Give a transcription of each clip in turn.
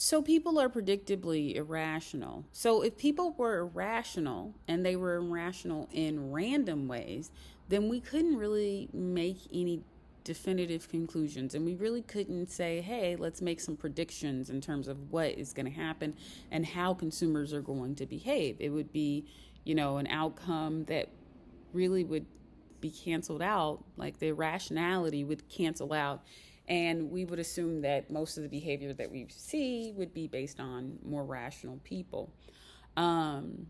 So people are predictably irrational. So if people were irrational and they were irrational in random ways, then we couldn't really make any definitive conclusions, and we really couldn't say, hey, let's make some predictions in terms of what is going to happen and how consumers are going to behave. It would be, an outcome that really would be canceled out, like the irrationality would cancel out, and we would assume that most of the behavior that we see would be based on more rational people. Um,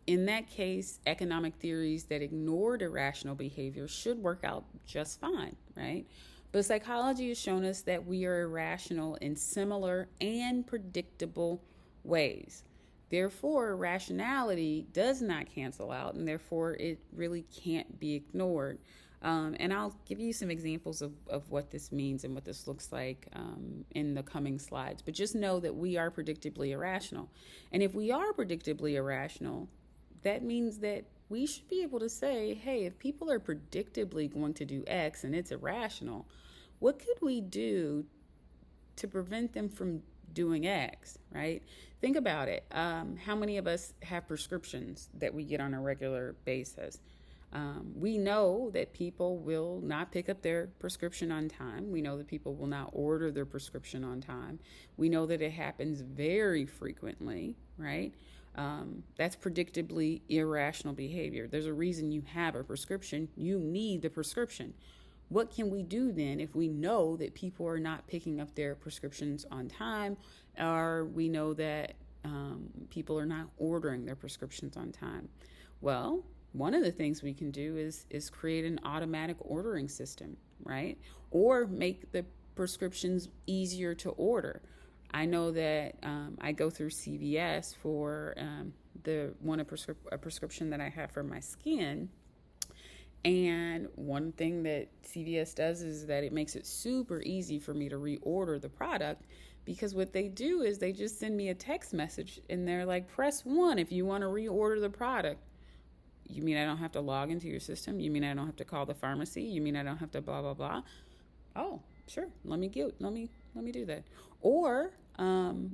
in that case, economic theories that ignored irrational behavior should work out just fine, right? But psychology has shown us that we are irrational in similar and predictable ways. Therefore, irrationality does not cancel out, and therefore it really can't be ignored. And I'll give you some examples of what this means and what this looks like in the coming slides. But just know that we are predictably irrational. And if we are predictably irrational, that means that we should be able to say, hey, if people are predictably going to do X and it's irrational, what could we do to prevent them from doing X, right? Think about it. How many of us have prescriptions that we get on a regular basis? We know that people will not pick up their prescription on time. We know that people will not order their prescription on time. We know that it happens very frequently, right? That's predictably irrational behavior. There's a reason you have a prescription. You need the prescription. What can we do then if we know that people are not picking up their prescriptions on time, or we know that people are not ordering their prescriptions on time? Well, one of the things we can do is create an automatic ordering system, right? Or make the prescriptions easier to order. I know that I go through CVS for a prescription that I have for my skin. And one thing that CVS does is that it makes it super easy for me to reorder the product, because what they do is they just send me a text message and they're like, press 1 if you want to reorder the product. You mean I don't have to log into your system? You mean I don't have to call the pharmacy? You mean I don't have to blah, blah, blah? Oh, sure. Let me do that. Or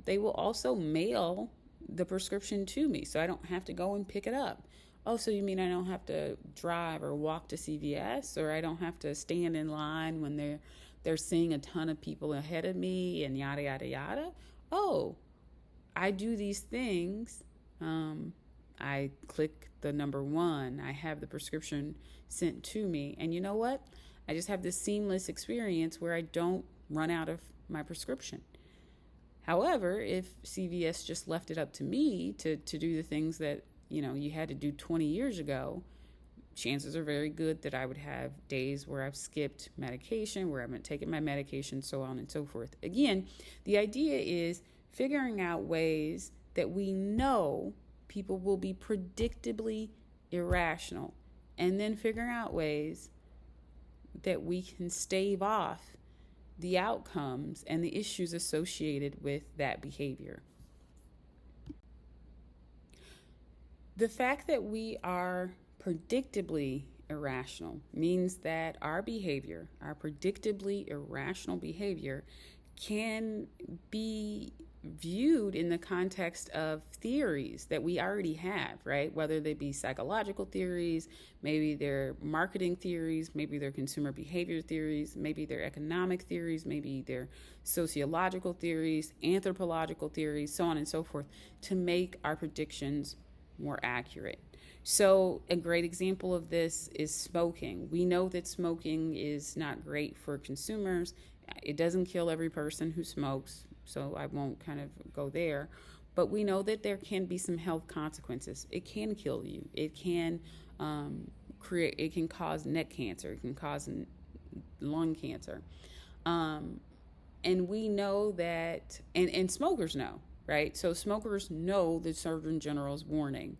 they will also mail the prescription to me, so I don't have to go and pick it up. Oh, so you mean I don't have to drive or walk to CVS, or I don't have to stand in line when they're seeing a ton of people ahead of me and yada, yada, yada? Oh, I do these things. I click the number 1. I have the prescription sent to me. And you know what? I just have this seamless experience where I don't run out of my prescription. However, if CVS just left it up to me to do the things that, you had to do 20 years ago, chances are very good that I would have days where I've skipped medication, where I haven't taken my medication, so on and so forth. Again, the idea is figuring out ways that we know people will be predictably irrational, and then figuring out ways that we can stave off the outcomes and the issues associated with that behavior. The fact that we are predictably irrational means that our behavior, our predictably irrational behavior, can be viewed in the context of theories that we already have, right? Whether they be psychological theories, maybe they're marketing theories, maybe they're consumer behavior theories, maybe they're economic theories, maybe they're sociological theories, anthropological theories, so on and so forth, to make our predictions more accurate. So a great example of this is smoking. We know that smoking is not great for consumers. It doesn't kill every person who smokes, so I won't kind of go there. But we know that there can be some health consequences. It can kill you. It can it can cause neck cancer. It can cause lung cancer. And we know that, and smokers know, right? So smokers know the Surgeon General's warning.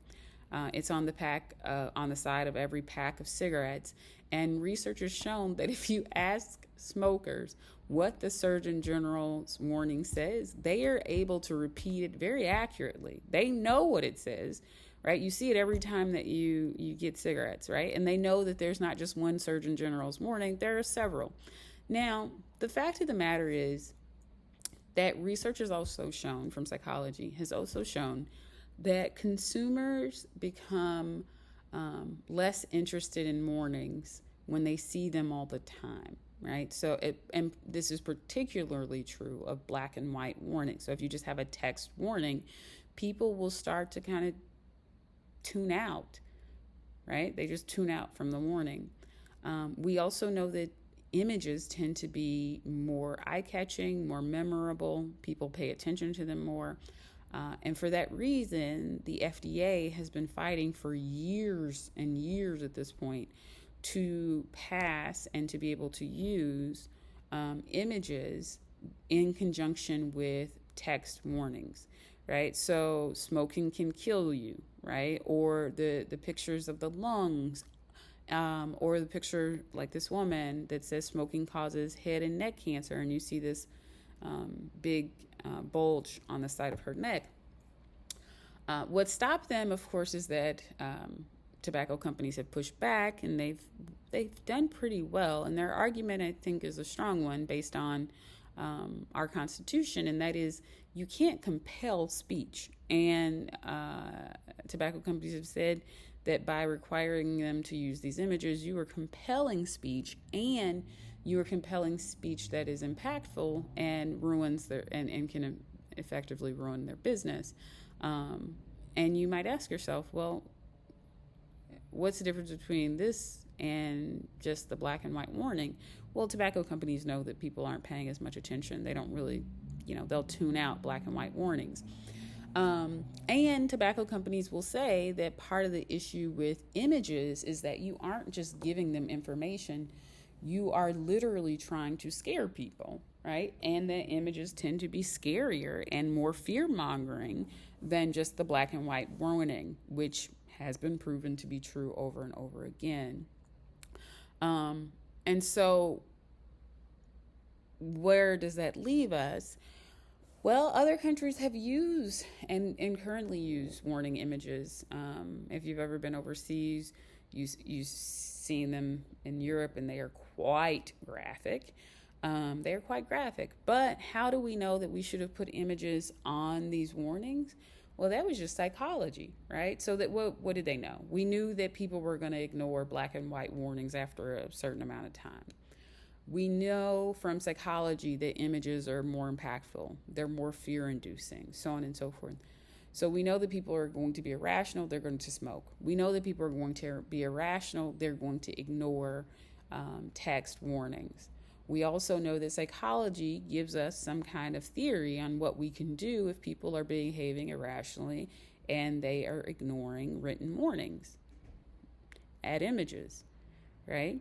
It's on the pack, on the side of every pack of cigarettes. And research has shown that if you ask smokers what the Surgeon General's warning says, they are able to repeat it very accurately. They know what it says, right? You see it every time that you get cigarettes, right? And they know that there's not just one Surgeon General's warning, there are several. Now, the fact of the matter is, That research has also shown, from psychology, has also shown that consumers become less interested in mornings when they see them all the time, right? And this is particularly true of black and white warnings. So if you just have a text warning, people will start to kind of tune out, right? They just tune out from the warning. We also know that images tend to be more eye-catching, more memorable. People pay attention to them more. And for that reason, the FDA has been fighting for years and years at this point to pass and to be able to use images in conjunction with text warnings, right? So smoking can kill you, right? Or the pictures of the lungs, or the picture like this woman that says smoking causes head and neck cancer, and you see this big bulge on the side of her neck. What stopped them, of course, is that tobacco companies have pushed back, and they've done pretty well. And their argument, I think, is a strong one based on our Constitution, and that is you can't compel speech. And tobacco companies have said that by requiring them to use these images, you are compelling speech, and you are compelling speech that is impactful and ruins their and can effectively ruin their business. And you might ask yourself, well, what's the difference between this and just the black and white warning? Well, tobacco companies know that people aren't paying as much attention. They don't really, they'll tune out black and white warnings. And tobacco companies will say that part of the issue with images is that you aren't just giving them information, you are literally trying to scare people, right? And the images tend to be scarier and more fear-mongering than just the black and white warning, which has been proven to be true over and over again. And so where does that leave us? Well, other countries have used and currently use warning images. If you've ever been overseas, you've seen them in Europe, and they are quite graphic. They are quite graphic. But how do we know that we should have put images on these warnings? Well, that was just psychology, right? So that what did they know? We knew that people were going to ignore black and white warnings after a certain amount of time. We know from psychology that images are more impactful. They're more fear-inducing, so on and so forth. So we know that people are going to be irrational. They're going to smoke. We know that people are going to be irrational. They're going to ignore text warnings. We also know that psychology gives us some kind of theory on what we can do if people are behaving irrationally and they are ignoring written warnings. Add images, right?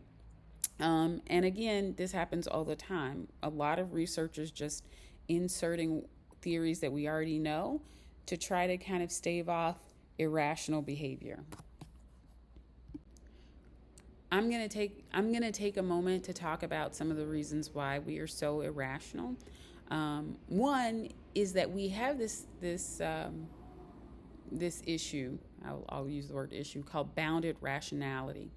And again, this happens all the time. A lot of researchers just inserting theories that we already know to try to kind of stave off irrational behavior. I'm gonna take a moment to talk about some of the reasons why we are so irrational. One is that we have this issue. I'll use the word issue, called bounded rationality.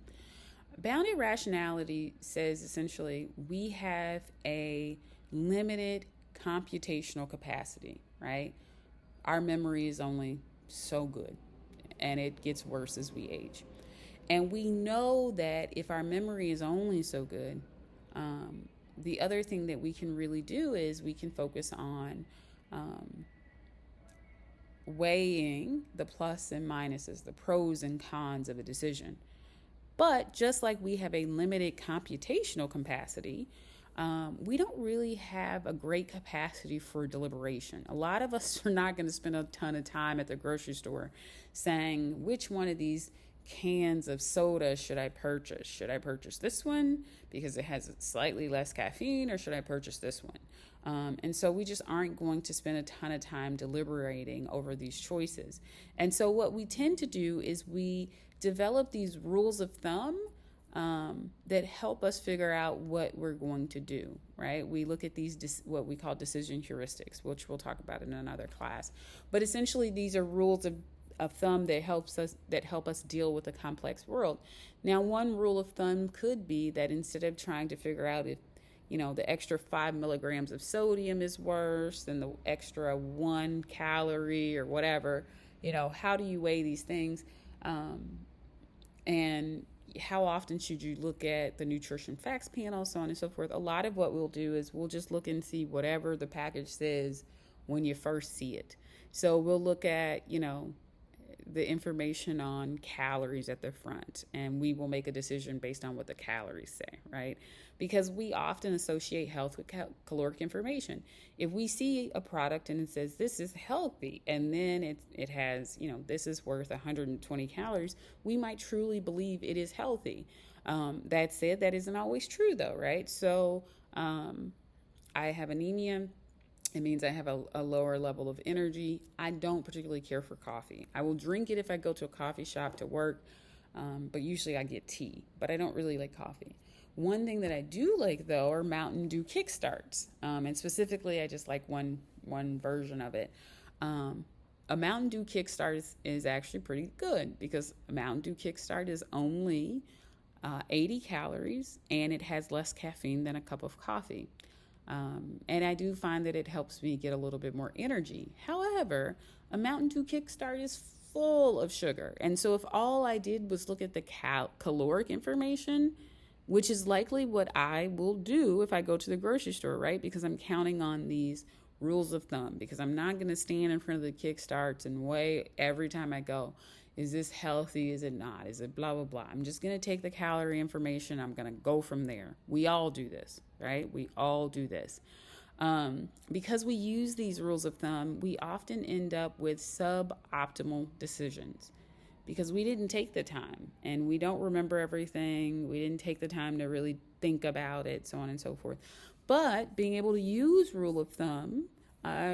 Bounded rationality says essentially we have a limited computational capacity, right? Our memory is only so good, and it gets worse as we age. And we know that if our memory is only so good, the other thing that we can really do is we can focus on weighing the plus and minuses, the pros and cons of a decision. But just like we have a limited computational capacity, we don't really have a great capacity for deliberation. A lot of us are not going to spend a ton of time at the grocery store saying, which one of these cans of soda should I purchase? Should I purchase this one because it has slightly less caffeine, or should I purchase this one? And so we just aren't going to spend a ton of time deliberating over these choices. And so what we tend to do is we develop these rules of thumb that help us figure out what we're going to do, right? We look at these what we call decision heuristics, which we'll talk about in another class. But essentially, these are rules of thumb that help us deal with a complex world. Now, one rule of thumb could be that instead of trying to figure out if the extra 5 milligrams of sodium is worse than the extra 1 calorie or whatever. How do you weigh these things? And how often should you look at the nutrition facts panel, so on and so forth? A lot of what we'll do is we'll just look and see whatever the package says when you first see it. So we'll look at, the information on calories at the front, and we will make a decision based on what the calories say, right? Because we often associate health with caloric information. If we see a product and it says this is healthy, and then it has, this is worth 120 calories, we might truly believe it is healthy. That said, that isn't always true though, right? So I have anemia. It means I have a lower level of energy. I don't particularly care for coffee. I will drink it if I go to a coffee shop to work, but usually I get tea, but I don't really like coffee. One thing that I do like, though, are Mountain Dew Kickstarts, and specifically I just like one version of it. A Mountain Dew Kickstart is actually pretty good because a Mountain Dew Kickstart is only 80 calories, and it has less caffeine than a cup of coffee. And I do find that it helps me get a little bit more energy. However, a Mountain Dew Kickstart is full of sugar. And so if all I did was look at the caloric information, which is likely what I will do if I go to the grocery store, right? Because I'm counting on these rules of thumb, because I'm not going to stand in front of the Kickstarts and weigh every time I go. Is this healthy? Is it not? Is it blah, blah, blah? I'm just going to take the calorie information. I'm going to go from there. We all do this, right? We all do this. Because we use these rules of thumb, we often end up with suboptimal decisions because we didn't take the time and we don't remember everything. We didn't take the time to really think about it, so on and so forth. But being able to use rule of thumb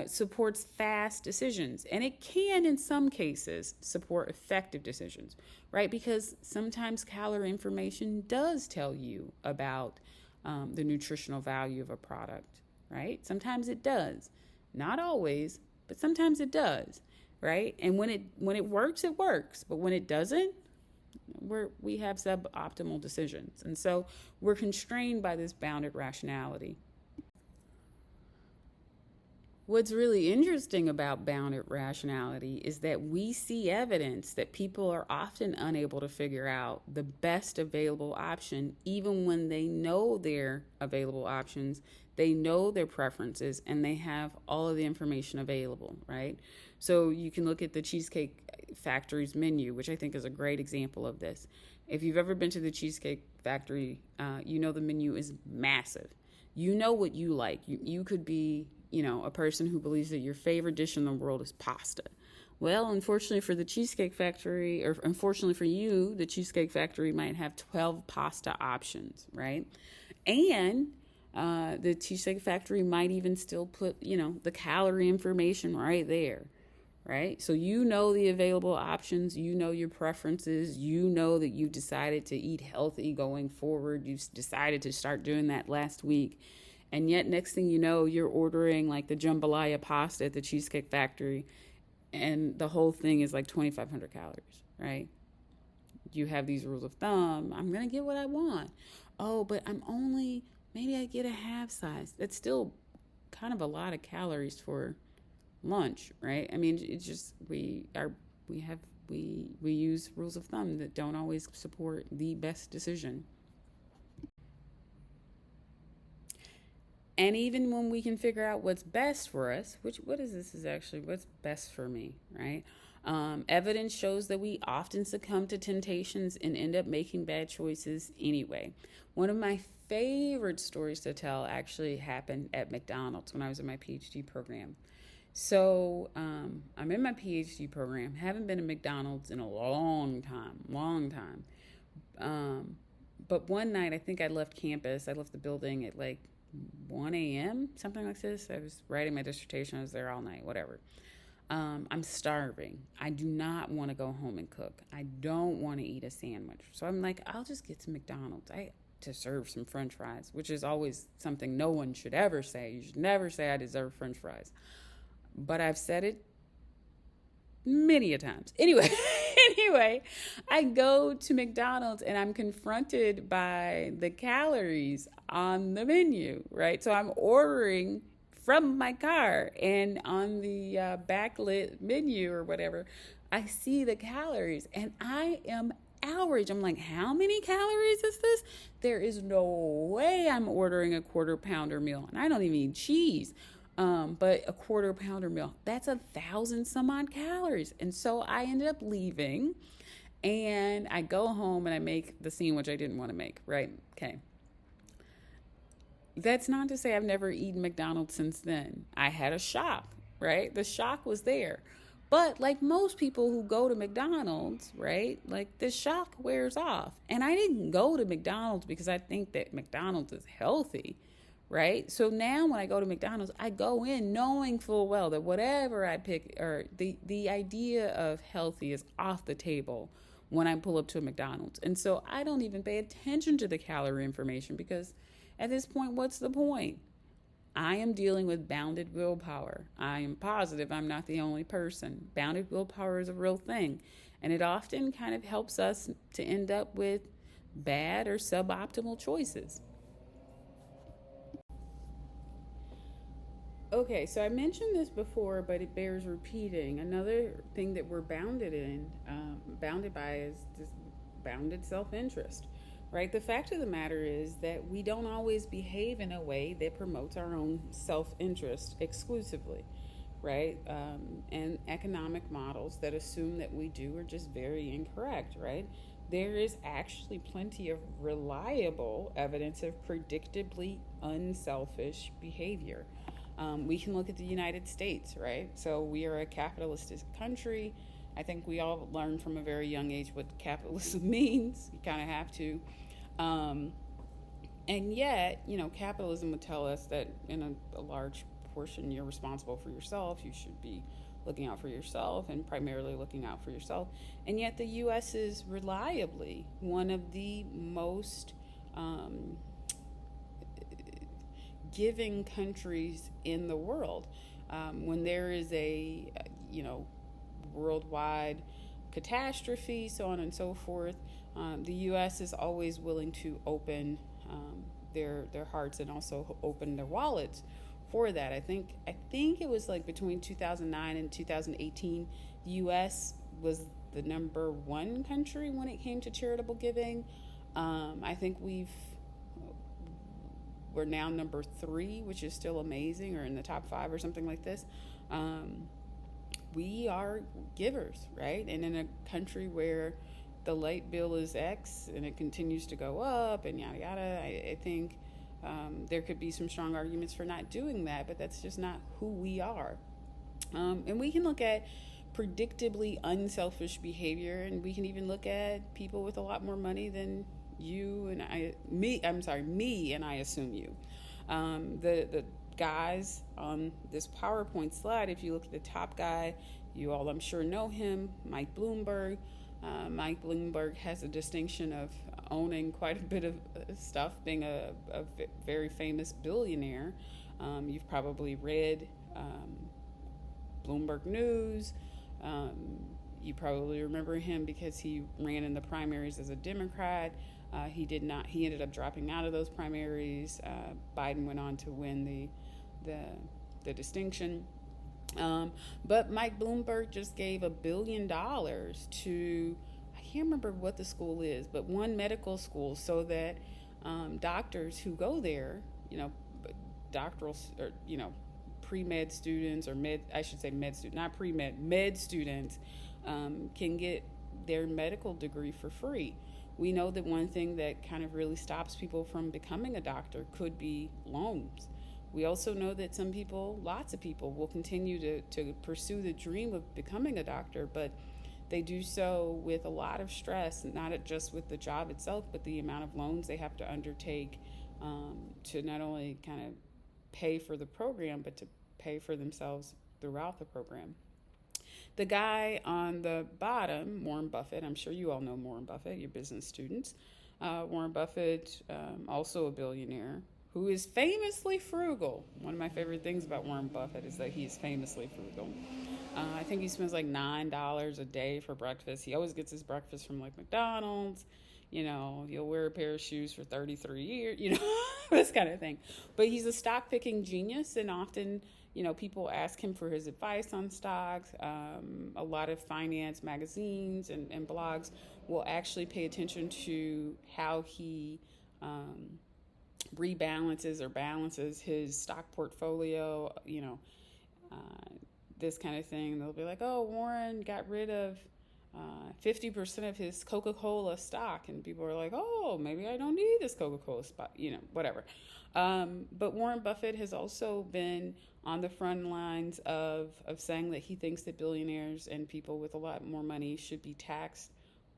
supports fast decisions, and it can in some cases support effective decisions, right? Because sometimes calorie information does tell you about the nutritional value of a product, right? Sometimes it does, not always, but sometimes it does, right? And when it works, it works, but when it doesn't, we have suboptimal decisions, and so we're constrained by this bounded rationality. What's really interesting about bounded rationality is that we see evidence that people are often unable to figure out the best available option, even when they know their available options, they know their preferences, and they have all of the information available, right? So you can look at the Cheesecake Factory's menu, which I think is a great example of this. If you've ever been to the Cheesecake Factory, you know the menu is massive. You know what you like. You could be a person who believes that your favorite dish in the world is pasta. Well, unfortunately for the Cheesecake Factory, or unfortunately for you, the Cheesecake Factory might have 12 pasta options, right? And the Cheesecake Factory might even still put, the calorie information right there, right? So you know the available options, you know your preferences, you know that you decided to eat healthy going forward, you decided to start doing that last week. And yet, next thing you know, you're ordering like the jambalaya pasta at the Cheesecake Factory, and the whole thing is like 2,500 calories, right? You have these rules of thumb. I'm going to get what I want. Oh, but maybe I get a half size. That's still kind of a lot of calories for lunch, right? I mean, it's just, we use rules of thumb that don't always support the best decision. And even when we can figure out what's best for us, what's best for me, right? Evidence shows that we often succumb to temptations and end up making bad choices anyway. One of my favorite stories to tell actually happened at McDonald's when I was in my PhD program. So I'm in my PhD program, haven't been to McDonald's in a long time. But one night, I think I left the building at like 1 a.m., something like this. I was writing my dissertation. I was there all night, whatever. I'm starving. I do not want to go home and cook. I don't want to eat a sandwich. So I'm like, I'll just get to McDonald's to serve some French fries, which is always something no one should ever say. You should never say I deserve French fries. But I've said it many a times. Anyway, Anyway, I go to McDonald's and I'm confronted by the calories on the menu, right? So I'm ordering from my car, and on the backlit menu or whatever, I see the calories and I am outraged. I'm like, how many calories is this? There is no way I'm ordering a quarter pounder meal, and I don't even eat cheese. But a quarter pounder meal, that's 1,000 some odd calories. And so I ended up leaving, and I go home and I make the sandwich I didn't want to make, right? Okay. That's not to say I've never eaten McDonald's since then. I had a shock, right? The shock was there. But like most people who go to McDonald's, right? Like the shock wears off. And I didn't go to McDonald's because I think that McDonald's is healthy, right? So now when I go to McDonald's, I go in knowing full well that whatever I pick, or the idea of healthy is off the table when I pull up to a McDonald's. And so I don't even pay attention to the calorie information, because at this point, what's the point? I am dealing with bounded willpower. I am positive I'm not the only person. Bounded willpower is a real thing, and it often kind of helps us to end up with bad or suboptimal choices. Okay, so I mentioned this before, but it bears repeating. Another thing that we're bounded by, is this bounded self-interest, right? The fact of the matter is that we don't always behave in a way that promotes our own self-interest exclusively, right? And economic models that assume that we do are just very incorrect, right? There is actually plenty of reliable evidence of predictably unselfish behavior. We can look at the United States, right? So we are a capitalistic country. I think we all learn from a very young age what capitalism means. You kind of have to. And yet, capitalism would tell us that in a large portion, you're responsible for yourself. You should be looking out for yourself, and primarily looking out for yourself. And yet the U.S. is reliably one of the most giving countries in the world. When there is a worldwide catastrophe, so on and so forth, the U.S. is always willing to open their hearts and also open their wallets for that. I think it was like between 2009 and 2018, the U.S. was the number one country when it came to charitable giving. I think we're now number 3, which is still amazing, or in the top 5 or something like this. We are givers, right? And in a country where the light bill is X and it continues to go up and yada yada, I think there could be some strong arguments for not doing that, but that's just not who we are. And we can look at predictably unselfish behavior, and we can even look at people with a lot more money than me and I assume you. The guys on this PowerPoint slide, if you look at the top guy, you all I'm sure know him, Mike Bloomberg. Mike Bloomberg has a distinction of owning quite a bit of stuff, being a very famous billionaire. You've probably read Bloomberg News. You probably remember him because he ran in the primaries as a Democrat. He ended up dropping out of those primaries. Biden went on to win the distinction. But Mike Bloomberg just gave $1 billion to, I can't remember what the school is, but one medical school, so that doctors who go there, doctoral, or, pre-med students, or med students, can get their medical degree for free. We know that one thing that kind of really stops people from becoming a doctor could be loans. We also know that lots of people will continue to pursue the dream of becoming a doctor, but they do so with a lot of stress, not just with the job itself, but the amount of loans they have to undertake to not only kind of pay for the program, but to pay for themselves throughout the program. The guy on the bottom, Warren Buffett, I'm sure you all know Warren Buffett, you're business students. Warren Buffett, also a billionaire, who is famously frugal. One of my favorite things about Warren Buffett is that he is famously frugal. I think he spends like $9 a day for breakfast. He always gets his breakfast from like McDonald's. You know, he'll wear a pair of shoes for 33 years, you know, this kind of thing. But he's a stock picking genius, and often, you know, people ask him for his advice on stocks. A lot of finance magazines and blogs will actually pay attention to how he rebalances or balances his stock portfolio, you know, uh, this kind of thing. They'll be like, oh, Warren got rid of 50% of his Coca-Cola stock. And people are like, oh, maybe I don't need this Coca-Cola stock, you know, whatever. But Warren Buffett has also been on the front lines of saying that he thinks that billionaires and people with a lot more money should be taxed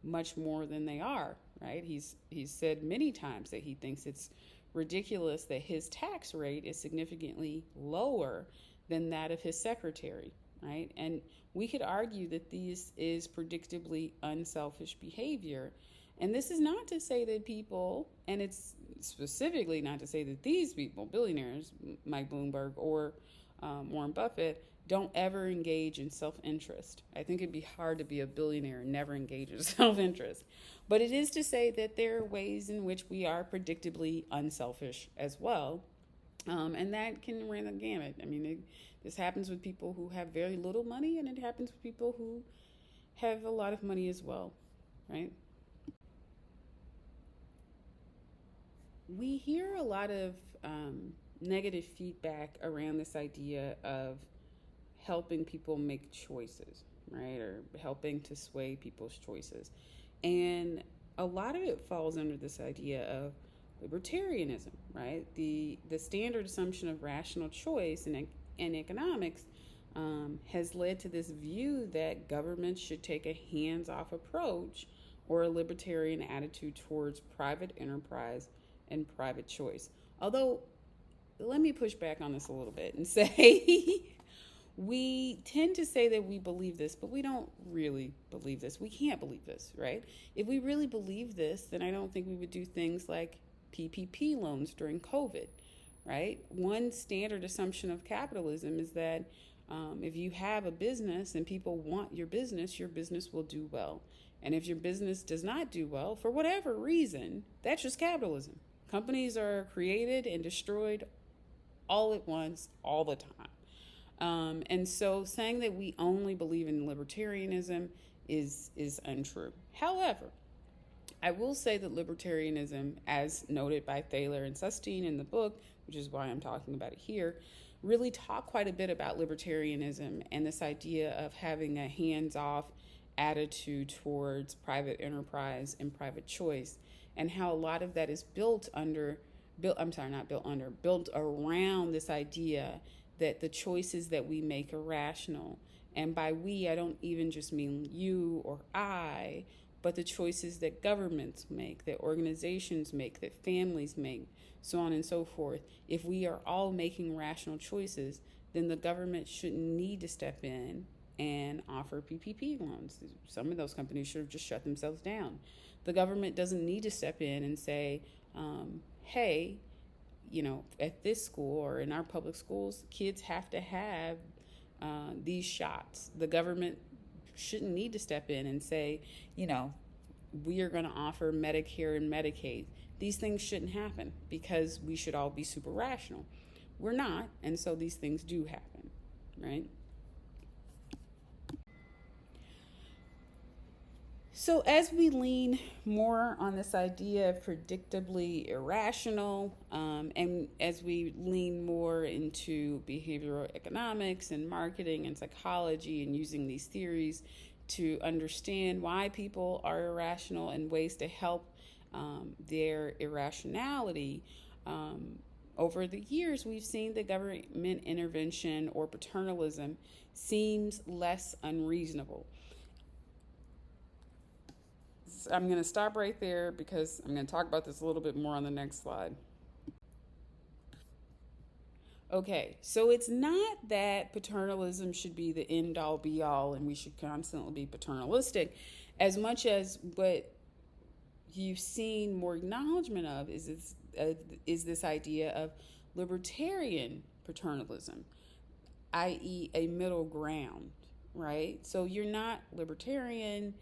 much more than they are, right? He's said many times that he thinks it's ridiculous that his tax rate is significantly lower than that of his secretary, right? And we could argue that this is predictably unselfish behavior. And this is not to say that people, and it's specifically not to say that these people, billionaires, Mike Bloomberg or Warren Buffett, don't ever engage in self-interest. I think it'd be hard to be a billionaire and never engage in self-interest. But it is to say that there are ways in which we are predictably unselfish as well. And that can run the gamut. I mean, this happens with people who have very little money, and it happens with people who have a lot of money as well, right? We hear a lot of negative feedback around this idea of helping people make choices, right? Or helping to sway people's choices. And a lot of it falls under this idea of libertarianism, right? The standard assumption of rational choice in economics has led to this view that governments should take a hands-off approach or a libertarian attitude towards private enterprise and private choice. Although, let me push back on this a little bit and say we tend to say that we believe this, but we don't really believe this. We can't believe this, right? If we really believe this, then I don't think we would do things like PPP loans during COVID, right? One standard assumption of capitalism is that if you have a business and people want your business will do well. And if your business does not do well, for whatever reason, that's just capitalism. Companies are created and destroyed all at once, all the time. And so saying that we only believe in libertarianism is untrue. However, I will say that libertarianism, as noted by Thaler and Sustine in the book, which is why I'm talking about it here, really talk quite a bit about libertarianism and this idea of having a hands-off attitude towards private enterprise and private choice, and how a lot of that is built around this idea that the choices that we make are rational. And by we, I don't even just mean you or I, but the choices that governments make, that organizations make, that families make, so on and so forth. If we are all making rational choices, then the government shouldn't need to step in and offer PPP loans. Some of those companies should have just shut themselves down. The government doesn't need to step in and say, hey, you know, at this school or in our public schools, kids have to have these shots. The government shouldn't need to step in and say, you know, we are going to offer Medicare and Medicaid. These things shouldn't happen because we should all be super rational. We're not, and so these things do happen, right? So as we lean more on this idea of predictably irrational, and as we lean more into behavioral economics and marketing and psychology and using these theories to understand why people are irrational and ways to help their irrationality, over the years we've seen that government intervention or paternalism seems less unreasonable. I'm going to stop right there because I'm going to talk about this a little bit more on the next slide. Okay, so it's not that paternalism should be the end all be all and we should constantly be paternalistic, as much as what you've seen more acknowledgement of is this idea of libertarian paternalism, i.e., a middle ground, right? So you're not libertarian,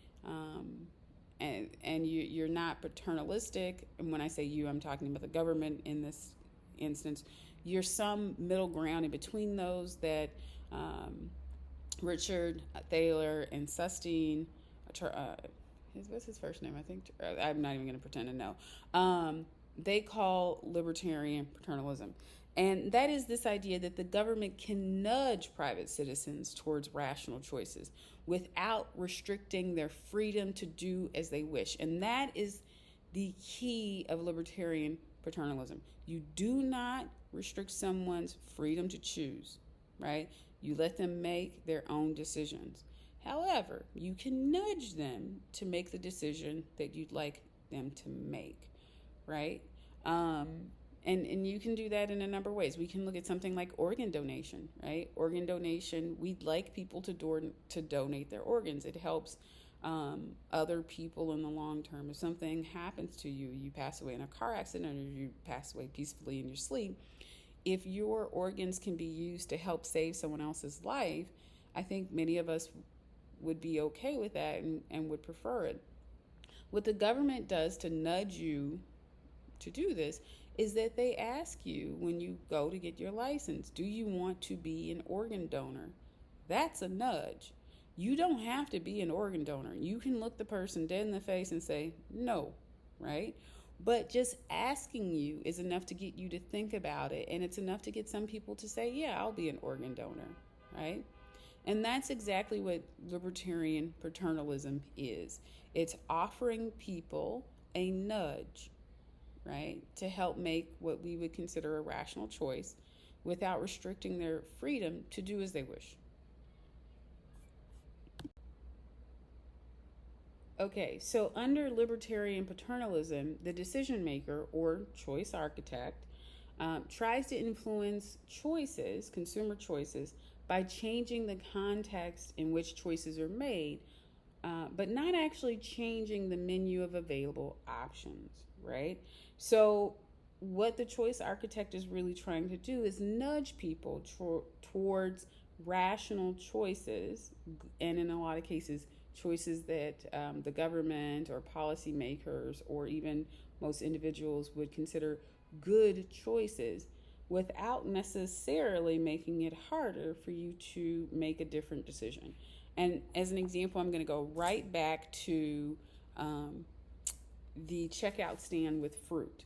and you're not paternalistic. And when I say you, I'm talking about the government in this instance. You're some middle ground in between those that um, Richard Thaler and Susteen, what's his first name? I think I'm not even going to pretend to know. They call libertarian paternalism. And that is this idea that the government can nudge private citizens towards rational choices without restricting their freedom to do as they wish. And that is the key of libertarian paternalism. You do not restrict someone's freedom to choose, right? You let them make their own decisions. However, you can nudge them to make the decision that you'd like them to make, right? And you can do that in a number of ways. We can look at something like organ donation, right? Organ donation, we'd like people to donate their organs. It helps other people in the long term. If something happens to you, you pass away in a car accident, or you pass away peacefully in your sleep, if your organs can be used to help save someone else's life, I think many of us would be okay with that and would prefer it. What the government does to nudge you to do this is that they ask you when you go to get your license, do you want to be an organ donor? That's a nudge. You don't have to be an organ donor. You can look the person dead in the face and say, no, right? But just asking you is enough to get you to think about it. And it's enough to get some people to say, yeah, I'll be an organ donor, right? And that's exactly what libertarian paternalism is. It's offering people a nudge, right, to help make what we would consider a rational choice without restricting their freedom to do as they wish. Okay, so under libertarian paternalism, the decision maker or choice architect tries to influence choices, consumer choices, by changing the context in which choices are made, but not actually changing the menu of available options, right? So, what the choice architect is really trying to do is nudge people towards rational choices, and in a lot of cases, choices that the government or policymakers or even most individuals would consider good choices without necessarily making it harder for you to make a different decision. And as an example, I'm going to go right back to um, the checkout stand with fruit,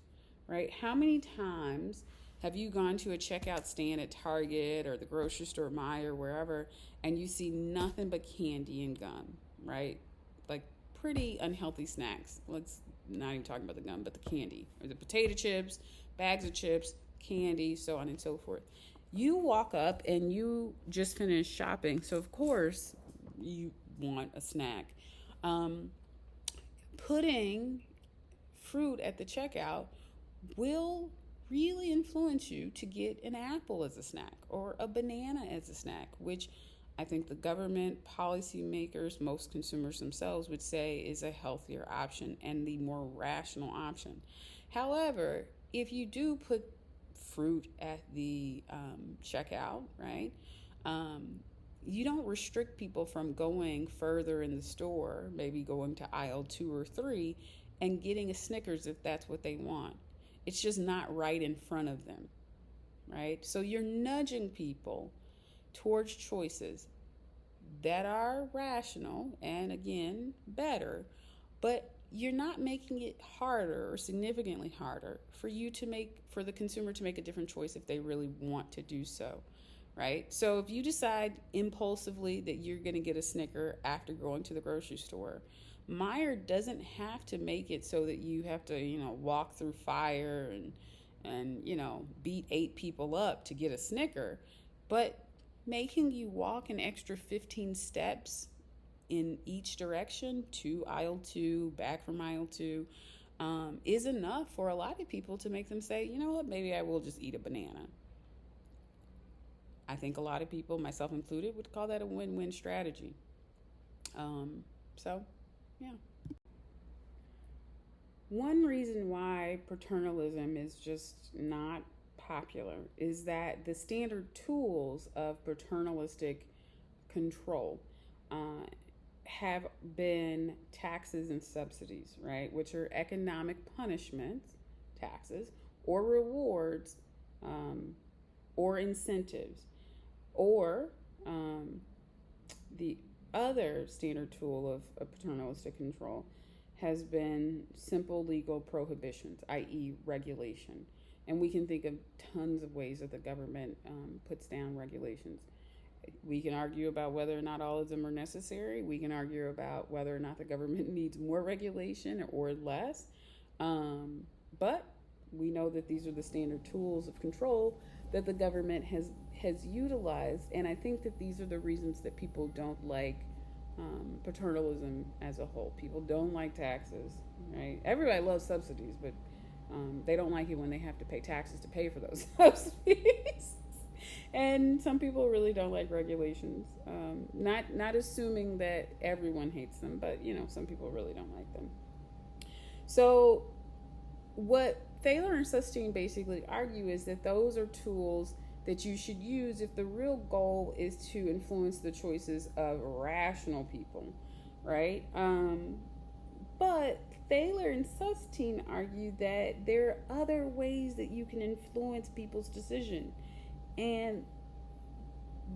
right? How many times have you gone to a checkout stand at Target or the grocery store, Meijer, wherever, and you see nothing but candy and gum, right? Like pretty unhealthy snacks. Let's not even talk about the gum, but the candy or the potato chips, bags of chips, candy, so on and so forth. You walk up and you just finished shopping, so of course you want a snack. Um, Putting fruit at the checkout will really influence you to get an apple as a snack or a banana as a snack, which I think the government, policymakers, most consumers themselves would say is a healthier option and the more rational option. However, if you do put fruit at the checkout, right? Um, you don't restrict people from going further in the store, maybe going to aisle 2 or 3 and getting a Snickers if that's what they want. It's just not right in front of them, right? So you're nudging people towards choices that are rational and, again, better, but you're not making it harder or significantly harder for the consumer to make a different choice if they really want to do so, right? So if you decide impulsively that you're going to get a Snicker after going to the grocery store, Meyer doesn't have to make it so that you have to, walk through fire and beat 8 people up to get a Snicker, but making you walk an extra 15 steps in each direction to aisle 2, back from aisle 2, is enough for a lot of people to make them say, you know what, maybe I will just eat a banana. I think a lot of people, myself included, would call that a win-win strategy. So, yeah. One reason why paternalism is just not popular is that the standard tools of paternalistic control uh, have been taxes and subsidies, right? Which are economic punishments, taxes, or rewards, um, or incentives, or the other standard tool of paternalistic control has been simple legal prohibitions, i.e., regulation. And we can think of tons of ways that the government puts down regulations. We can argue about whether or not all of them are necessary. We can argue about whether or not the government needs more regulation or less. But we know that these are the standard tools of control that the government has utilized, and I think that these are the reasons that people don't like paternalism as a whole. People don't like taxes, right? Everybody loves subsidies, but they don't like it when they have to pay taxes to pay for those subsidies. And some people really don't like regulations. Not assuming that everyone hates them, but some people really don't like them. So what Thaler and Sustain basically argue is that those are tools that you should use if the real goal is to influence the choices of rational people, right? But Thaler and Sustain argue that there are other ways that you can influence people's decision. And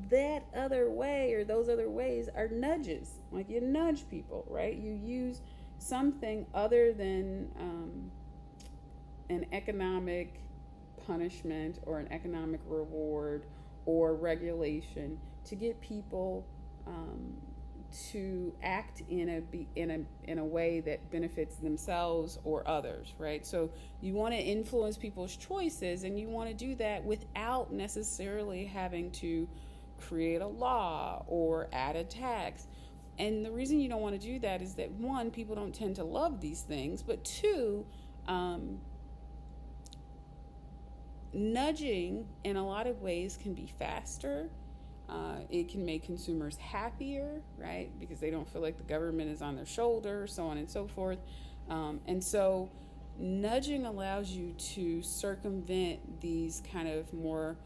that other way, or those other ways, are nudges. Like you nudge people, right? You use something other than an economic punishment or an economic reward or regulation to get people to act in a way that benefits themselves or others, right? So you want to influence people's choices, and you want to do that without necessarily having to create a law or add a tax. And the reason you don't want to do that is that, one, people don't tend to love these things, but two, nudging in a lot of ways can be faster. It can make consumers happier, right? Because they don't feel like the government is on their shoulder, so on and so forth. And so nudging allows you to circumvent these kind of more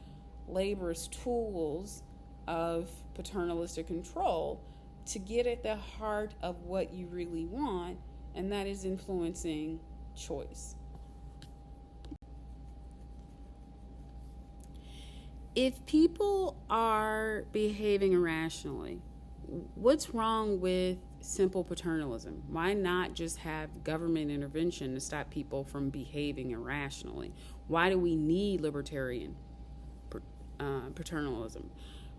laborious tools of paternalistic control to get at the heart of what you really want, and that is influencing choice. If people are behaving irrationally, what's wrong with simple paternalism? Why not just have government intervention to stop people from behaving irrationally? Why do we need libertarian paternalism,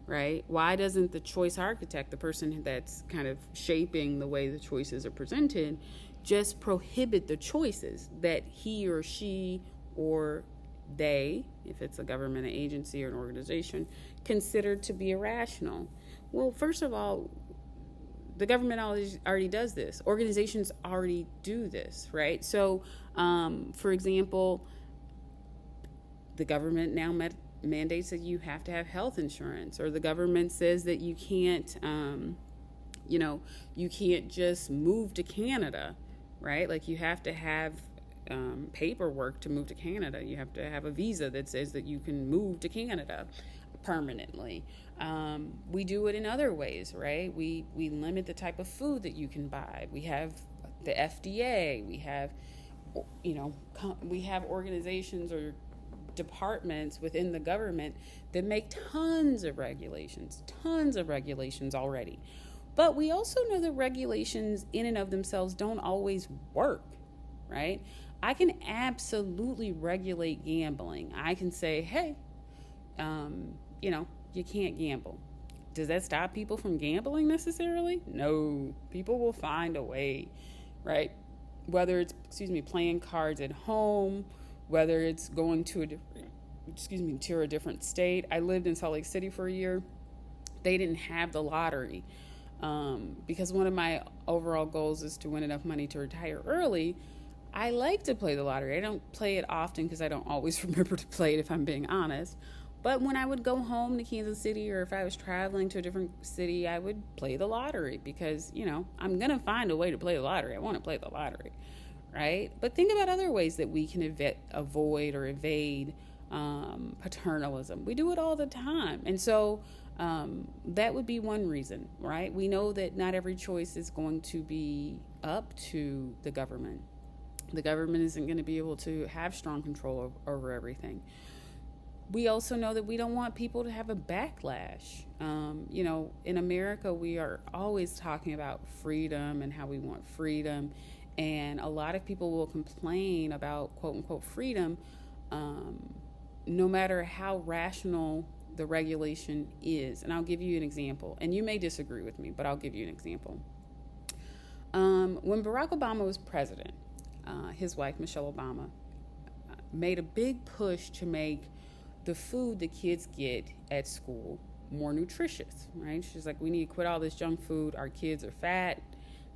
right? Why doesn't the choice architect, the person that's kind of shaping the way the choices are presented, just prohibit the choices that he or she or they, if it's a government agency or an organization, considered to be irrational? Well, first of all, the government already does this. Organizations already do this, right? So, for example, the government now mandates that you have to have health insurance, or the government says that you can't, you can't just move to Canada, right? Like you have to have paperwork to move to Canada. You have to have a visa that says that you can move to Canada permanently. We do it in other ways, right? We limit the type of food that you can buy. We have the FDA. We have, we have organizations or departments within the government that make tons of regulations already. But we also know that regulations in and of themselves don't always work, right? I can absolutely regulate gambling. I can say, hey, you can't gamble. Does that stop people from gambling necessarily? No. People will find a way, right? Whether it's, playing cards at home, whether it's going to a different state. I lived in Salt Lake City for a year. They didn't have the lottery. Because one of my overall goals is to win enough money to retire early. I like to play the lottery. I don't play it often because I don't always remember to play it, if I'm being honest. But when I would go home to Kansas City, or if I was traveling to a different city, I would play the lottery because, I'm going to find a way to play the lottery. I want to play the lottery, right? But think about other ways that we can avoid or evade paternalism. We do it all the time. And so that would be one reason, right? We know that not every choice is going to be up to the government. The government isn't going to be able to have strong control over everything. We also know that we don't want people to have a backlash. In America, we are always talking about freedom and how we want freedom. And a lot of people will complain about quote unquote freedom, no matter how rational the regulation is. And I'll give you an example. And you may disagree with me, but I'll give you an example. When Barack Obama was president, his wife, Michelle Obama, made a big push to make the food the kids get at school more nutritious, right? She's like, we need to quit all this junk food. Our kids are fat.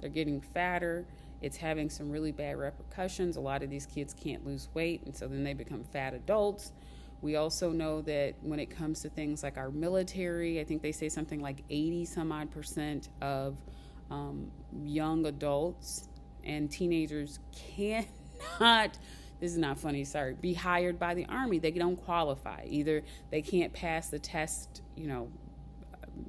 They're getting fatter. It's having some really bad repercussions. A lot of these kids can't lose weight, and so then they become fat adults. We also know that when it comes to things like our military, I think they say something like 80 some odd % of young adults and teenagers cannot, this is not funny, sorry, be hired by the Army. They don't qualify. Either they can't pass the test,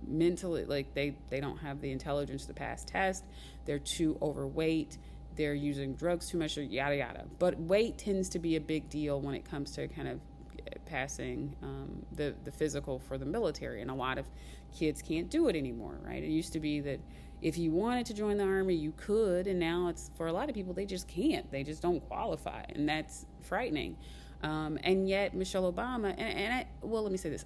mentally, like they don't have the intelligence to pass tests. They're too overweight. They're using drugs too much, or yada, yada. But weight tends to be a big deal when it comes to kind of passing the physical for the military. And a lot of kids can't do it anymore, right? It used to be that if you wanted to join the Army, you could, and now it's, for a lot of people, they just can't. They just don't qualify, and that's frightening. And yet Michelle Obama, let me say this.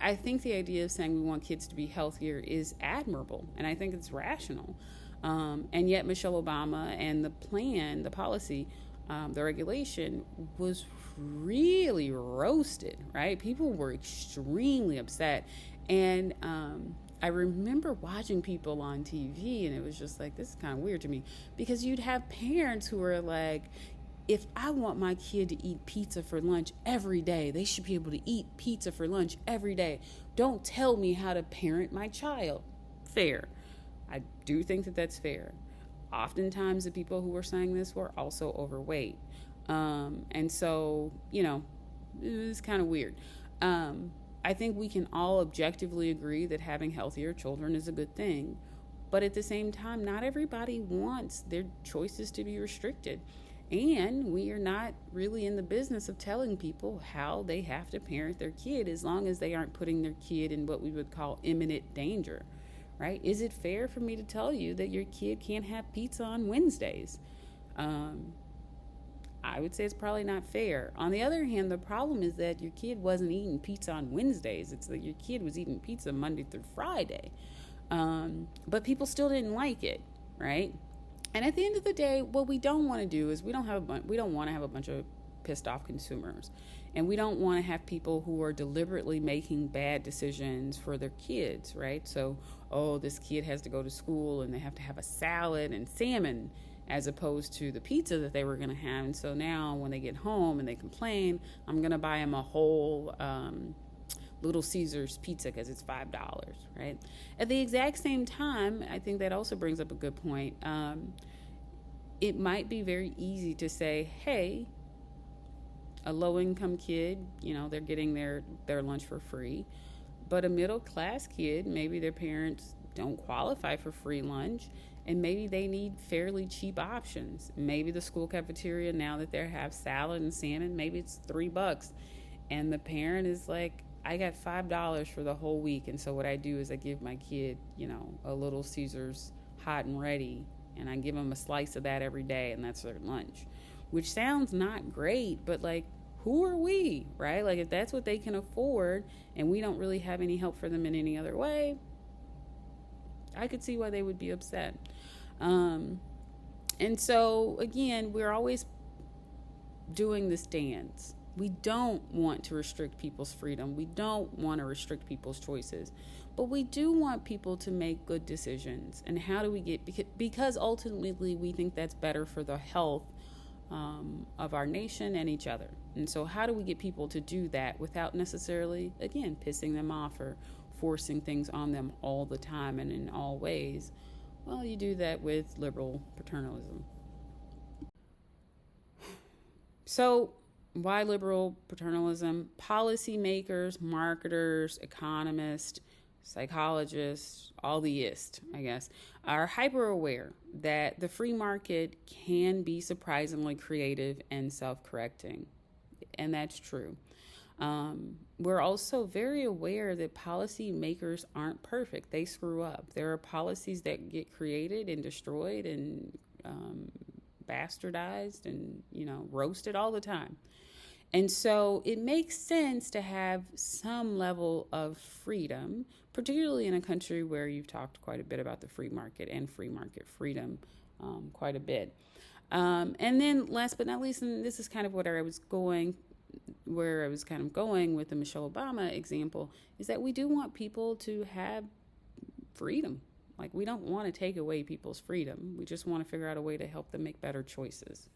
I think the idea of saying we want kids to be healthier is admirable, and I think it's rational. And yet Michelle Obama and the plan, the policy, the regulation was really roasted, right? People were extremely upset. And I remember watching people on TV, and it was just like, this is kind of weird to me, because you'd have parents who were like, if I want my kid to eat pizza for lunch every day, they should be able to eat pizza for lunch every day. Don't tell me how to parent my child. Fair. I do think that that's fair. Oftentimes the people who were saying this were also overweight. And so, it's kind of weird. I think we can all objectively agree that having healthier children is a good thing. But at the same time, not everybody wants their choices to be restricted. And we are not really in the business of telling people how they have to parent their kid, as long as they aren't putting their kid in what we would call imminent danger, right? Is it fair for me to tell you that your kid can't have pizza on Wednesdays? I would say it's probably not fair. On the other hand, the problem is that your kid wasn't eating pizza on Wednesdays. It's that your kid was eating pizza Monday through Friday. But people still didn't like it, right? And at the end of the day, what we don't want to do is we don't want to have a bunch of pissed off consumers. And we don't want to have people who are deliberately making bad decisions for their kids, right? So, this kid has to go to school and they have to have a salad and salmon as opposed to the pizza that they were going to have. And so now when they get home and they complain, I'm going to buy them a whole Little Caesars pizza because it's $5, right? At the exact same time, I think that also brings up a good point. It might be very easy to say, hey, a low-income kid, they're getting their lunch for free. But a middle-class kid, maybe their parents don't qualify for free lunch, and maybe they need fairly cheap options. Maybe the school cafeteria, now that they have salad and salmon, maybe it's $3. And the parent is like, I got $5 for the whole week. And so what I do is I give my kid, a Little Caesars hot and ready, and I give them a slice of that every day, and that's their lunch. Which sounds not great, but who are we, right? If that's what they can afford and we don't really have any help for them in any other way, I could see why they would be upset. And so, again, we're always doing this dance. We don't want to restrict people's freedom. We don't want to restrict people's choices. But we do want people to make good decisions. And how do we because ultimately we think that's better for the health of our nation and each other. And so how do we get people to do that without necessarily, again, pissing them off or forcing things on them all the time and in all ways? Well, you do that with liberal paternalism. So Why liberal paternalism? Policymakers, marketers, economists, psychologists, all the ist, I guess, are hyper aware that the free market can be surprisingly creative and self correcting. And that's true. We're also very aware that policymakers aren't perfect. They screw up. There are policies that get created and destroyed and bastardized and, roasted all the time. And so it makes sense to have some level of freedom, particularly in a country where you've talked quite a bit about the free market and free market freedom quite a bit. And then last but not least, and this is kind of where I was kind of going with the Michelle Obama example, is that we do want people to have freedom. Like, we don't want to take away people's freedom. We just want to figure out a way to help them make better choices.